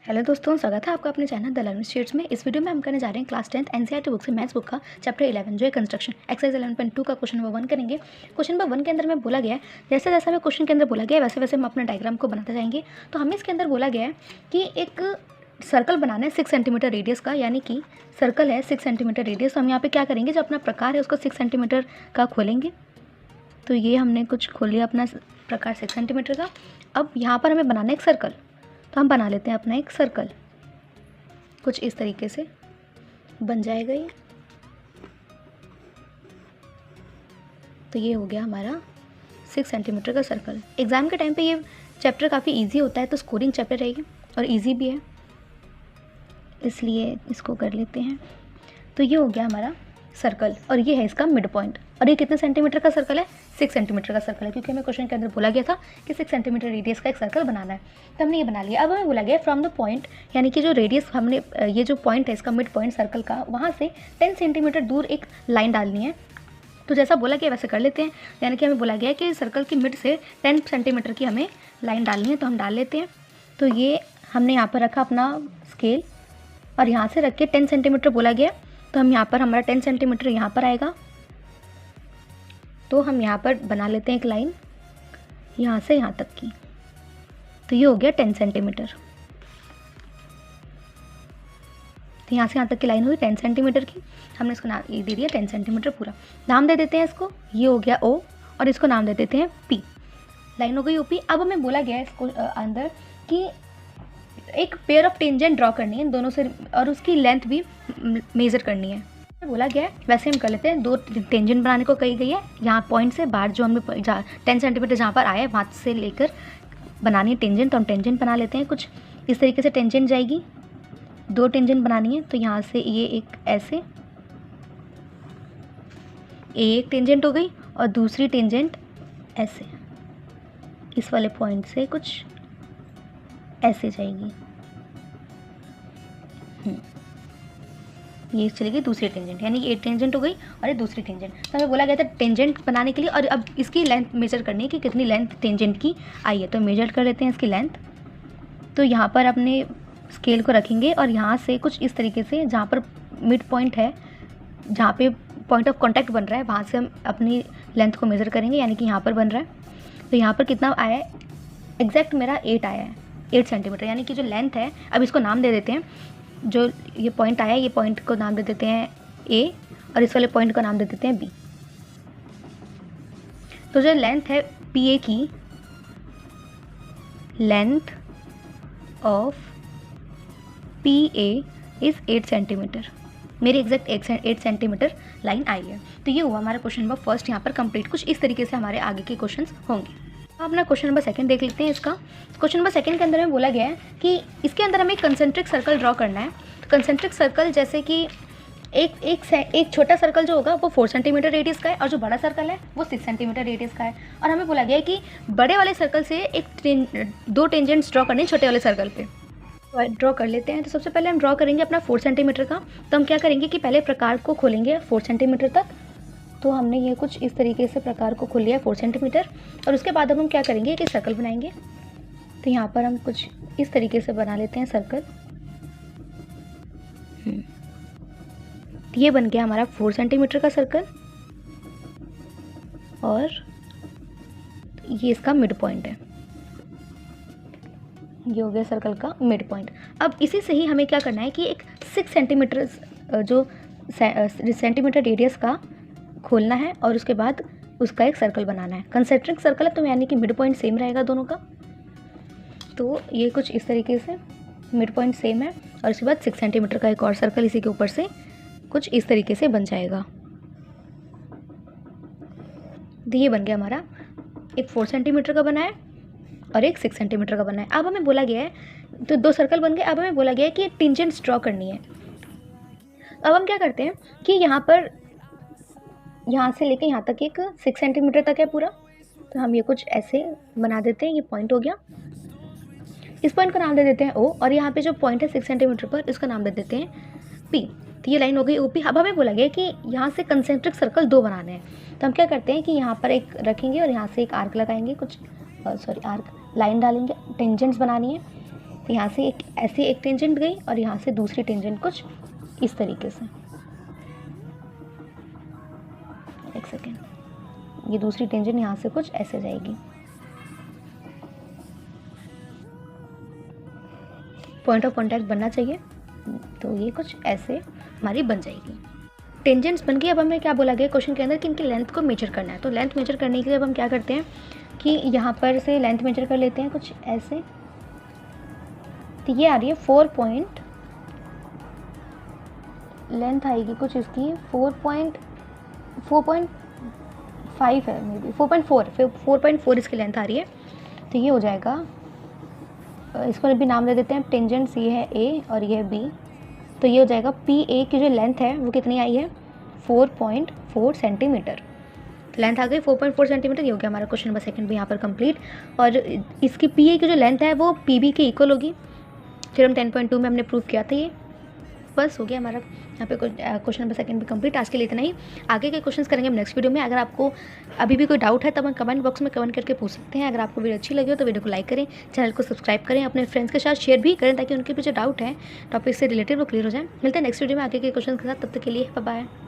Hello दोस्तों, स्वागत है आपका अपने चैनल द लर्निंग स्टेट्स में। इस वीडियो में हम करने जा रहे हैं क्लास 10th एनसीईआरटी बुक से मैथ्स बुक का चैप्टर 11 जो है कंस्ट्रक्शन एक्सरसाइज 11.2 का क्वेश्चन नंबर 1 करेंगे। क्वेश्चन नंबर 1 के अंदर में बोला गया है, जैसे जैसा हमें क्वेश्चन के अंदर बोला गया है वैसे वैसे हम अपना डायग्राम को बनाते जाएंगे। तो हमें इसके अंदर बोला गया है कि एक सर्कल बनाना है 6 सेंटीमीटर रेडियस का, यानी कि सर्कल है 6 सेंटीमीटर रेडियस। तो हम यहाँ पे क्या करेंगे, जो अपना प्रकार है उसको 6 सेंटीमीटर का खोलेंगे। तो ये हमने कुछ खोल लिया अपना प्रकार 6 सेंटीमीटर का। अब यहाँ पर हमें बनाना है एक सर्कल, तो हम बना लेते हैं अपना एक सर्कल। कुछ इस तरीके से बन जाएगा ये। तो ये हो गया हमारा 6 सेंटीमीटर का सर्कल। एग्ज़ाम के टाइम पे ये चैप्टर काफ़ी इजी होता है, तो स्कोरिंग चैप्टर रहेगी और इजी भी है, इसलिए इसको कर लेते हैं। तो ये हो गया हमारा सर्कल और ये है इसका मिड पॉइंट। और ये कितने सेंटीमीटर का सर्कल है? 6 सेंटीमीटर का सर्कल है, क्योंकि हमें क्वेश्चन के अंदर बोला गया था कि 6 सेंटीमीटर रेडियस का एक सर्कल बनाना है। तो हमने ये बना लिया। अब हमें बोला गया फ्रॉम द पॉइंट, यानी कि जो रेडियस हमने ये जो पॉइंट है इसका मिड पॉइंट सर्कल का, वहाँ से 10 सेंटीमीटर दूर एक लाइन डालनी है। तो जैसा बोला गया वैसे कर लेते हैं। यानी कि हमें बोला गया है कि सर्कल की मिड से 10 सेंटीमीटर की हमें लाइन डालनी है, तो हम डाल लेते हैं। तो ये हमने यहाँ पर रखा अपना स्केल और यहाँ से रख के 10 सेंटीमीटर बोला गया, तो हम यहाँ पर हमारा 10 सेंटीमीटर यहाँ पर आएगा। तो हम यहाँ पर बना लेते हैं एक लाइन यहाँ से यहाँ तक की। तो ये हो गया 10 सेंटीमीटर। तो यहाँ से यहाँ तक की लाइन हुई 10 सेंटीमीटर की। हमने इसको नाम दे दिया 10 सेंटीमीटर पूरा। नाम दे देते हैं इसको, ये हो गया O और इसको नाम दे देते हैं P। लाइन हो गई OP। अब हमें बोला गया है इसको अंदर कि एक पेयर ऑफ टेंजेंट ड्रॉ करनी है दोनों से, और उसकी लेंथ भी मेज़र करनी है। बोला गया है वैसे हम कर लेते हैं। 2 टेंजेंट बनाने को कही गई है। यहाँ पॉइंट से बाहर जो हमने 10 सेंटीमीटर जहाँ पर आया है वहाँ से लेकर बनानी है टेंजेंट। तो हम टेंजेंट बना लेते हैं। कुछ इस तरीके से टेंजेंट जाएगी। 2 टेंजेंट बनानी है, तो यहाँ से ये एक ऐसे एक टेंजेंट हो गई और दूसरी टेंजेंट ऐसे इस वाले पॉइंट से कुछ ऐसे जाएगी। ये चलेगी दूसरी टेंजेंट, यानी ये एक टेंजेंट हो गई और ये दूसरी टेंजेंट। तो हमें बोला गया था टेंजेंट बनाने के लिए, और अब इसकी लेंथ मेजर करनी है कि कितनी लेंथ टेंजेंट की आई है। तो मेजर कर लेते हैं इसकी लेंथ। तो यहाँ पर अपने स्केल को रखेंगे और यहाँ से कुछ इस तरीके से जहाँ पर मिड पॉइंट है, जहाँ पे पॉइंट ऑफ कॉन्टैक्ट बन रहा है, वहाँ से हम अपनी लेंथ को मेज़र करेंगे। यानी कि यहाँ पर बन रहा है, तो यहाँ पर कितना आया है? एग्जैक्ट मेरा 8 आया है, 8 सेंटीमीटर। यानी कि जो लेंथ है, अब इसको नाम दे देते हैं। जो ये पॉइंट आया है, ये पॉइंट को नाम दे देते हैं A और इस वाले पॉइंट को नाम दे देते हैं B। तो जो लेंथ है PA की, length of PA is 8 centimetre. मेरी एग्जैक्ट 8 सेंटीमीटर लाइन आई है। तो ये हुआ हमारा क्वेश्चन नंबर फर्स्ट यहाँ पर कंप्लीट। कुछ इस तरीके से हमारे आगे के क्वेश्चंस होंगे। अपना क्वेश्चन नंबर सेकंड देख लेते हैं। इसका क्वेश्चन नंबर सेकंड के अंदर में बोला गया है कि इसके अंदर हमें एक कंसेंट्रिक सर्कल ड्रॉ करना है। तो कंसेंट्रिक सर्कल जैसे कि एक छोटा सर्कल जो होगा वो 4 सेंटीमीटर रेडियस का है, और जो बड़ा सर्कल है वो 6 सेंटीमीटर रेडियस का है। और हमें बोला गया है कि बड़े वाले सर्कल से 2 टेंजेंट्स ड्रॉ करने छोटे वाले सर्कल पे। तो ड्रॉ कर लेते हैं। तो सबसे पहले हम ड्रॉ करेंगे अपना 4 सेंटीमीटर का। तो हम क्या करेंगे कि पहले प्रकार को खोलेंगे 4 सेंटीमीटर तक। तो हमने ये कुछ इस तरीके से प्रकार को खोल लिया 4 सेंटीमीटर, और उसके बाद अब हम क्या करेंगे कि सर्कल बनाएंगे। तो यहाँ पर हम कुछ इस तरीके से बना लेते हैं सर्कल। ये बन गया हमारा 4 सेंटीमीटर का सर्कल, और ये इसका मिड पॉइंट है। ये हो गया सर्कल का मिड पॉइंट। अब इसी से ही हमें क्या करना है कि एक 6 सेंटीमीटर जो सेंटीमीटर रेडियस का खोलना है, और उसके बाद उसका एक सर्कल बनाना है। कंसेंट्रिक सर्कल है, तो यानी कि मिड पॉइंट सेम रहेगा दोनों का। तो ये कुछ इस तरीके से मिड पॉइंट सेम है, और उसके बाद 6 सेंटीमीटर का एक और सर्कल इसी के ऊपर से कुछ इस तरीके से बन जाएगा। तो ये बन गया हमारा, एक 4 सेंटीमीटर का बना है और एक 6 सेंटीमीटर का बना है। अब हमें बोला गया है, तो 2 सर्कल बन गए। अब हमें बोला गया है कि टेंजेंट्स ड्रॉ करनी है। अब हम क्या करते हैं कि यहाँ से लेके यहाँ तक एक 6 सेंटीमीटर तक है पूरा। तो हम ये कुछ ऐसे बना देते हैं। ये पॉइंट हो गया, इस पॉइंट का नाम दे देते हैं O, और यहाँ पे जो पॉइंट है 6 सेंटीमीटर पर, इसका नाम दे देते हैं P। तो ये लाइन हो गई OP। अब हमें बोला गया कि यहाँ से कंसेंट्रिक सर्कल 2 बनाने हैं। तो हम क्या करते हैं कि यहाँ पर एक रखेंगे और यहाँ से एक आर्क लगाएंगे, कुछ आर्क लाइन डालेंगे, टेंजेंट्स बनानी है। तो यहाँ से एक ऐसे एक टेंजेंट गई और यहाँ से दूसरी टेंजेंट कुछ इस तरीके से। एक सेकेंड, ये दूसरी टेंजेंट यहाँ से कुछ ऐसे जाएगी। पॉइंट ऑफ कॉन्टैक्ट बनना चाहिए, तो ये कुछ ऐसे हमारी बन जाएगी। टेंजेंट्स बन गई। अब हमें क्या बोला गया क्वेश्चन के अंदर कि इनकी लेंथ को मेजर करना है। तो लेंथ मेजर करने के लिए अब हम क्या करते हैं कि यहाँ पर से लेंथ मेजर कर लेते हैं कुछ ऐसे। तो ये आ रही है 4 लेंथ आएगी कुछ इसकी 4.5 है, मे बी 4.4 इसकी लेंथ आ रही है। तो ये हो जाएगा, इसको भी नाम दे देते हैं टेंजेंट्स, ये है ए और ये है बी। तो ये हो जाएगा पी ए की जो लेंथ है वो कितनी आई है 4.4 सेंटीमीटर। लेंथ आ गई 4.4 सेंटीमीटर। ये हो गया हमारा क्वेश्चन नंबर सेकंड भी यहाँ पर कंप्लीट। और इसकी पी ए की जो लेंथ है वो पी बी के इक्वल होगी। फिर हम 10.2 में हमने प्रूव किया था ये। बस हो गया हमारा यहाँ पे क्वेश्चन नंबर सेकंड भी कंप्लीट। आज के लिए इतना ही। आगे के क्वेश्चंस करेंगे हम नेक्स्ट वीडियो में। अगर आपको अभी भी कोई डाउट है तब हम कमेंट बॉक्स में कमेंट करके पूछ सकते हैं। अगर आपको वीडियो अच्छी लगी हो तो वीडियो को लाइक करें, चैनल को सब्सक्राइब करें, अपने फ्रेंड्स के साथ शेयर भी करें ताकि उनके भी जो डाउट है टॉपिक से रिलेटेड वो क्लियर हो जाए। मिलते हैं नेक्स्ट वीडियो में आगे के क्वेश्चन के साथ। तब तक के लिए बाय बाय।